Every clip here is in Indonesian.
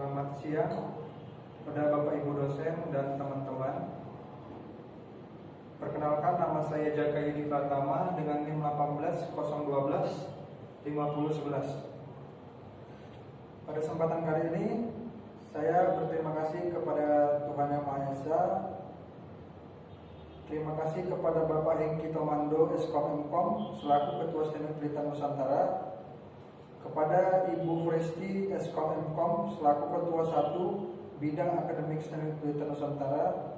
Selamat siang kepada Bapak Ibu dosen dan teman-teman. Perkenalkan, nama saya Jaka Yudi Pratama dengan NIM 18.012.5011. Pada kesempatan kali ini saya berterima kasih kepada Tuhan Yang Maha Esa. Terima kasih kepada Bapak Hengki Tomando, Eskom Mkom selaku Ketua STEMIK Blitar Nusantara, kepada Ibu Fresti Eskom Mkom selaku Ketua 1 Bidang Akademik STEMIK Blitar Nusantara.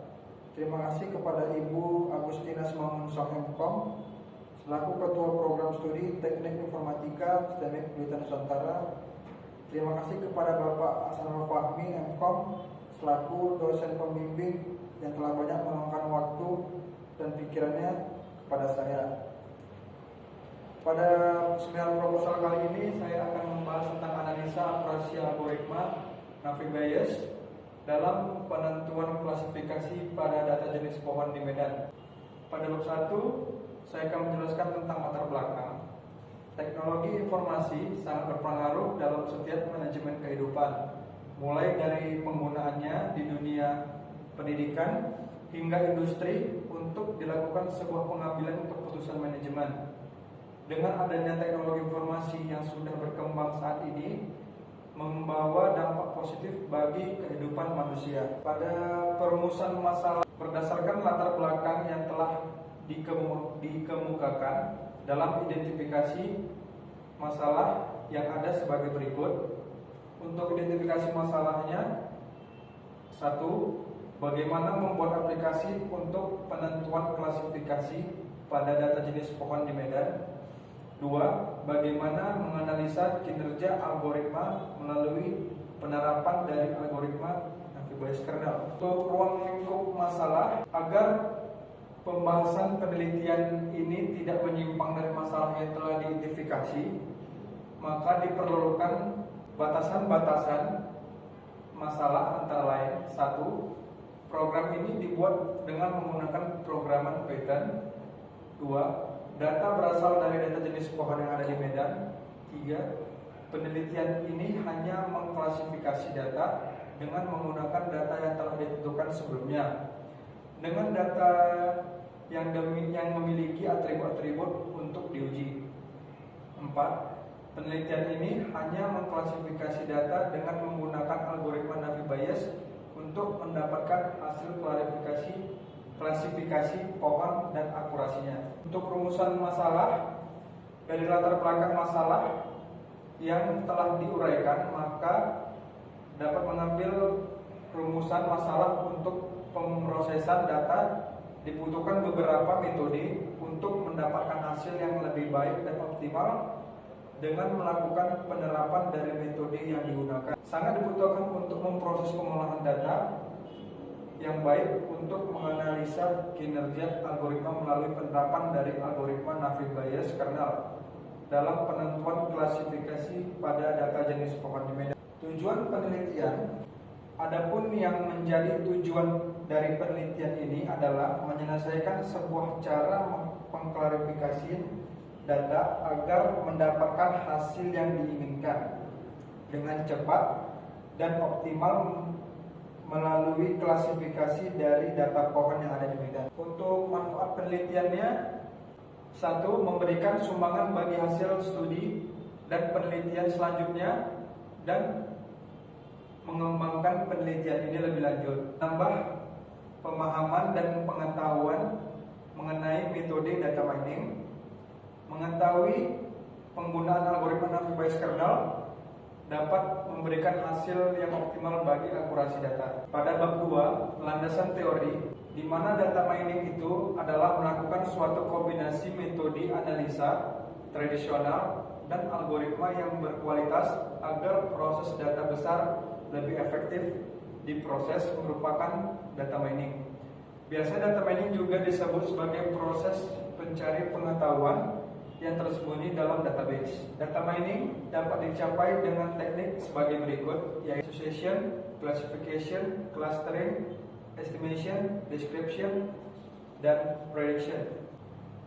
Terima kasih kepada Ibu Agustina Simangun-Sok Mkom selaku Ketua Program Studi Teknik Informatika STEMIK Blitar Nusantara. Terima kasih kepada Bapak Hasanul Fahmi Mkom selaku dosen pembimbing yang telah banyak meluangkan waktu dan pikirannya kepada saya. Pada seminar proposal kali ini saya akan membahas tentang analisa akurasi algoritma Navi Bayes dalam penentuan klasifikasi pada data jenis pohon di Medan. Pada bab 1 saya akan menjelaskan tentang latar belakang. Teknologi informasi sangat berpengaruh dalam setiap manajemen kehidupan, mulai dari penggunaannya di dunia pendidikan hingga industri untuk dilakukan sebuah pengambilan keputusan manajemen. Dengan adanya teknologi informasi yang sudah berkembang saat ini, membawa dampak positif bagi kehidupan manusia. Pada perumusan masalah berdasarkan latar belakang yang telah dikemukakan dalam identifikasi masalah yang ada sebagai berikut. Untuk identifikasi masalahnya, 1. Bagaimana membuat aplikasi untuk penentuan klasifikasi pada data jenis pohon di Medan. 2. Bagaimana menganalisa kinerja algoritma melalui penerapan dari algoritma Navi Bayes kernel. Untuk ruang lingkup masalah, agar pembahasan penelitian ini tidak menyimpang dari masalah yang telah diidentifikasi, maka diperlukan batasan-batasan masalah antara lain. 1. Program ini dibuat dengan menggunakan programan Python. 2. Data berasal dari data jenis pohon yang ada di Medan. 3. Penelitian ini hanya mengklasifikasi data dengan menggunakan data yang telah ditentukan sebelumnya, dengan data yang memiliki atribut-atribut untuk diuji. 4. Penelitian ini hanya mengklasifikasi data dengan menggunakan algoritma Navi Bayes untuk mendapatkan hasil klasifikasi pohon dan akurasinya. Untuk rumusan masalah, dari latar belakang masalah yang telah diuraikan, maka dapat mengambil rumusan masalah. Untuk pemrosesan data dibutuhkan beberapa metode untuk mendapatkan hasil yang lebih baik dan optimal dengan melakukan penerapan dari metode yang digunakan. Sangat dibutuhkan untuk memproses pengolahan data yang baik untuk menganalisa kinerja algoritma melalui penerapan dari algoritma Navi Bayes kernel dalam penentuan klasifikasi pada data jenis pohon di Medan. Tujuan penelitian. Adapun yang menjadi tujuan dari penelitian ini adalah menyelesaikan sebuah cara pengklarifikasi data agar mendapatkan hasil yang diinginkan dengan cepat dan optimal melalui klasifikasi dari data pohon yang ada di Medan. Untuk manfaat penelitiannya, 1. Memberikan sumbangan bagi hasil studi dan penelitian selanjutnya dan mengembangkan penelitian ini lebih lanjut. Tambah pemahaman dan pengetahuan mengenai metode data mining, mengetahui penggunaan algoritma Navi Bayes kernel dapat memberikan hasil yang optimal bagi akurasi data. Pada bab 2, landasan teori, di mana data mining itu adalah melakukan suatu kombinasi metode analisa tradisional dan algoritma yang berkualitas agar proses data besar lebih efektif diproses, merupakan data mining. Biasanya data mining juga disebut sebagai proses pencari pengetahuan yang tersembunyi dalam database. Data mining dapat dicapai dengan teknik sebagai berikut, yaitu association, classification, clustering, estimation, description, dan prediction.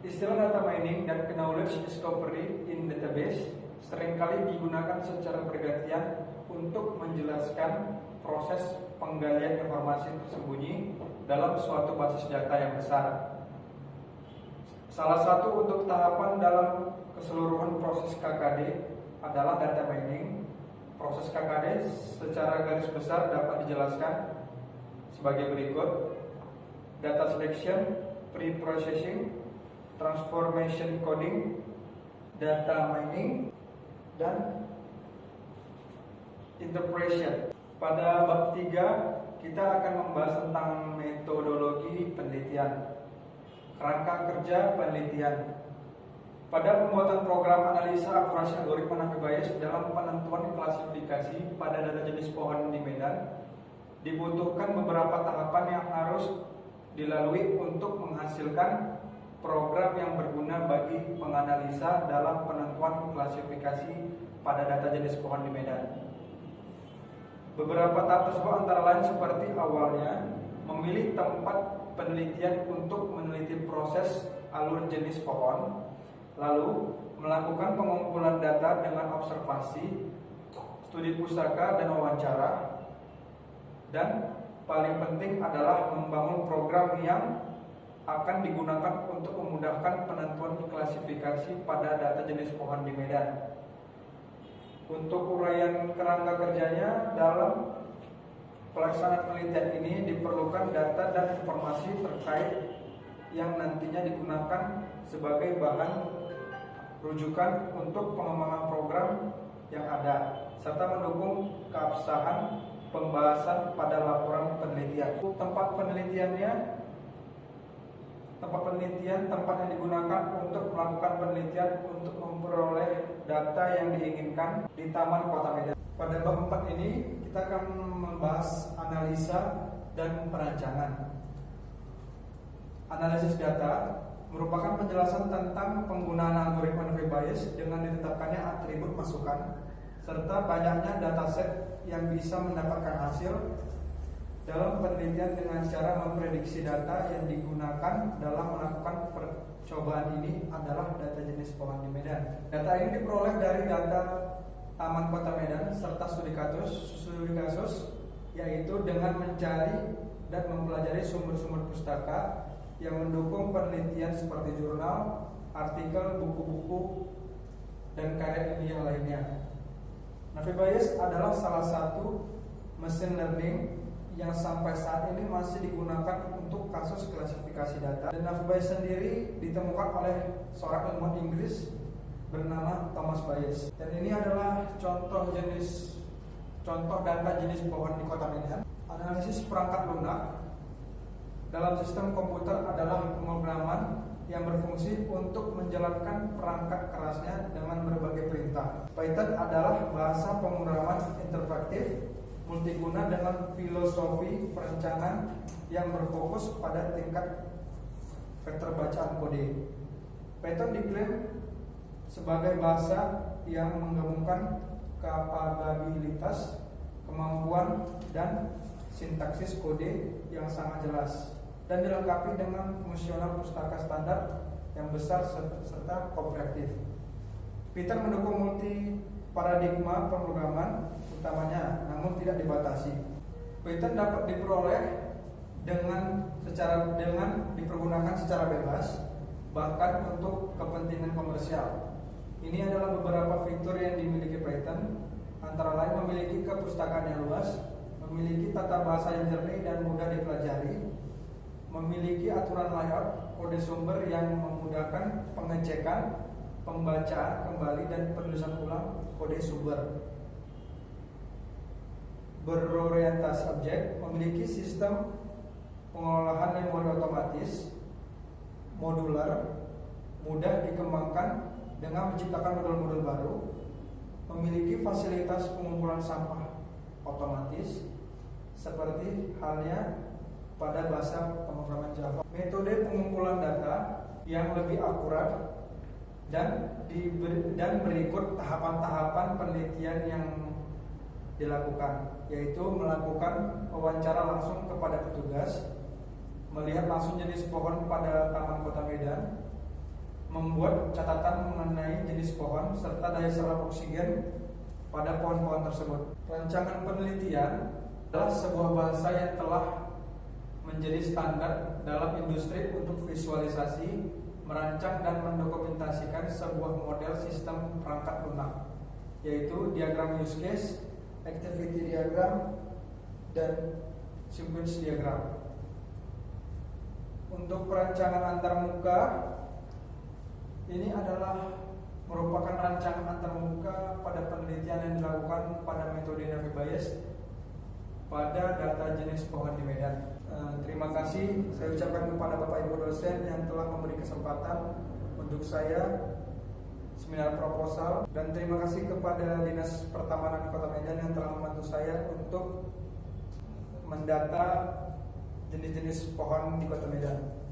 Istilah data mining dan knowledge discovery in database seringkali digunakan secara bergantian untuk menjelaskan proses penggalian informasi tersembunyi dalam suatu basis data yang besar. Salah satu untuk tahapan dalam keseluruhan proses KKD adalah data mining. Proses KKD secara garis besar dapat dijelaskan sebagai berikut: data selection, pre-processing, transformation coding, data mining, dan interpretation. Pada bab 3 kita akan membahas tentang metodologi penelitian, kerangka kerja penelitian. Pada pembuatan program analisa akurasi algoritma Nafi Bayes dalam penentuan klasifikasi pada data jenis pohon di Medan, dibutuhkan beberapa tahapan yang harus dilalui untuk menghasilkan program yang berguna bagi penganalisa dalam penentuan klasifikasi pada data jenis pohon di Medan. Beberapa tahap tersebut antara lain seperti awalnya memilih tempat penelitian untuk meneliti proses alur jenis pohon, lalu melakukan pengumpulan data dengan observasi, studi pustaka, dan wawancara, dan paling penting adalah membangun program yang akan digunakan untuk memudahkan penentuan klasifikasi pada data jenis pohon di Medan. Untuk uraian kerangka kerjanya, dalam pelaksanaan penelitian ini diperlukan data dan informasi terkait yang nantinya digunakan sebagai bahan rujukan untuk pengembangan program yang ada, serta mendukung keabsahan pembahasan pada laporan penelitian. Tempat yang digunakan untuk melakukan penelitian untuk memperoleh data yang diinginkan di Taman Kota Medan. Pada bab 4 ini kita akan membahas analisa dan perancangan. Analisis data merupakan penjelasan tentang penggunaan algoritma Nafi Bayes dengan ditetapkannya atribut masukan serta banyaknya dataset yang bisa mendapatkan hasil dalam penelitian dengan cara memprediksi data yang digunakan dalam melakukan percobaan. Ini adalah data jenis pohon di Medan. Data ini diperoleh dari data Taman Kota Medan serta studi kasus, yaitu dengan mencari dan mempelajari sumber-sumber pustaka yang mendukung penelitian seperti jurnal, artikel, buku-buku, dan karya ilmiah lainnya. Nafi Bayes adalah salah satu mesin learning yang sampai saat ini masih digunakan untuk kasus klasifikasi data. Dan Nafi Bayes sendiri ditemukan oleh seorang ilmuwan Inggris bernama Thomas Bayes. Dan ini adalah contoh data jenis pohon di Kota Medan. Analisis perangkat lunak dalam sistem komputer adalah pemrograman yang berfungsi untuk menjalankan perangkat kerasnya dengan berbagai perintah. Python adalah bahasa pemrograman interaktif multiguna dengan filosofi perencanaan yang berfokus pada tingkat keterbacaan kode. Python diklaim sebagai bahasa yang menggabungkan kapabilitas, kemampuan, dan sintaksis kode yang sangat jelas, dan dilengkapi dengan fungsional pustaka standar yang besar serta kooperatif. Python mendukung multi paradigma pemrograman utamanya, namun tidak dibatasi. Python dapat diperoleh dengan dipergunakan secara bebas, bahkan untuk kepentingan komersial. Ini adalah beberapa fitur yang dimiliki Python, antara lain memiliki kepustakaan yang luas, memiliki tata bahasa yang jernih dan mudah dipelajari, memiliki aturan layout, kode sumber yang memudahkan pengecekan, pembacaan kembali, dan penulisan ulang kode sumber. Berorientasi objek, memiliki sistem pengolahan memori otomatis, modular, mudah dikembangkan dengan menciptakan modul-modul baru, memiliki fasilitas pengumpulan sampah otomatis seperti halnya pada bahasa pemrograman Java. Metode pengumpulan data yang lebih akurat dan berikut tahapan-tahapan penelitian yang dilakukan, yaitu melakukan wawancara langsung kepada petugas, melihat langsung jenis pohon pada Taman Kota Medan, membuat catatan mengenai jenis pohon serta daya serap oksigen pada pohon-pohon tersebut. Rancangan penelitian adalah sebuah bahasa yang telah menjadi standar dalam industri untuk visualisasi, merancang dan mendokumentasikan sebuah model sistem perangkat lunak, yaitu diagram use case, activity diagram, dan sequence diagram. Untuk perancangan antarmuka, ini adalah merupakan rancangan antarmuka pada penelitian yang dilakukan pada metode Navi Bayes pada data jenis pohon di Medan. Terima kasih saya ucapkan kepada Bapak Ibu dosen yang telah memberi kesempatan untuk saya seminar proposal, dan terima kasih kepada Dinas Pertamanan Kota Medan yang telah membantu saya untuk mendata jenis-jenis pohon di Kota Medan.